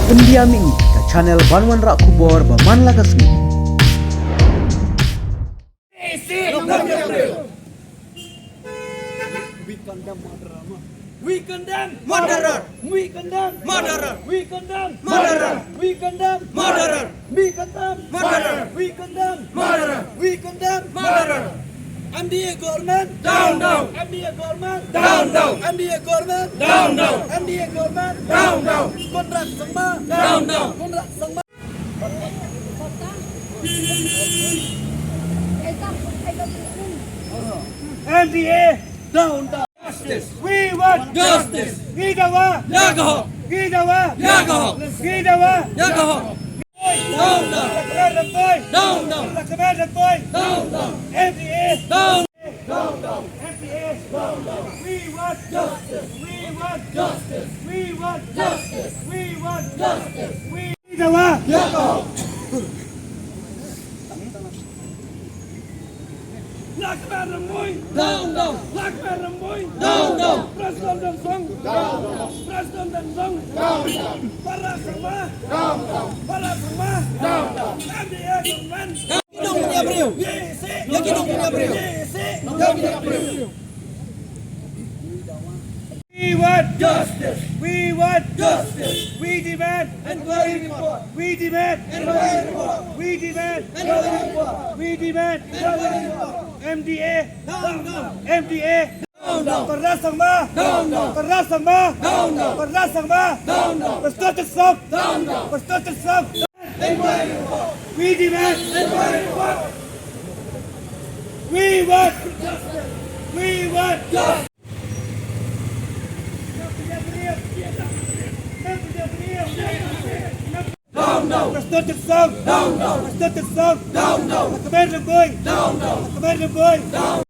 Pendiami ke channel Banwan Rak Kubor Baman Lagasmi. We condemn murderer. We condemn murderer. We condemn murderer. We condemn murderer. We condemn murderer. We condemn murderer. We condemn murderer. MDA government down down. MDA government down down. MDA government down down. MDA government down down. Kontrak Sangma down down. Kontrak Sangma. MDA down down. Justice. We want justice. Gidawa. Yagaho. Gidawa. Yagaho. Gidawa. Yagaho. Down down. Down down. Down down. MDA down. Down down. MDA down down. We want justice. We want justice. We want justice. We want justice. We Gidawa. Yagaho. Lakman Ramboy, down down. Lakman Ramboy, down down. Preston dan Song, down down. Preston dan Song, down down. Para Sangma, down down. Para Sangma, down down. MDA government. Kidung punya beliau. Ya kidung punya beliau. Ya punya beliau. We want justice. We want justice. We demand inquiry report. We demand inquiry report. We demand inquiry report. We demand inquiry report. MDA down down. MDA down down. Perdas Sangma down down. Perdas Sangma down down. Perdas Sangma down down. Perstutup stop down down. Perstutup stop. Inquiry report. We demand inquiry report. We want justice. We want justice. Down down. Perstutup stop down down. Perstutup stop down down. Lakman Ramboy down down. Lakman Ramboy down.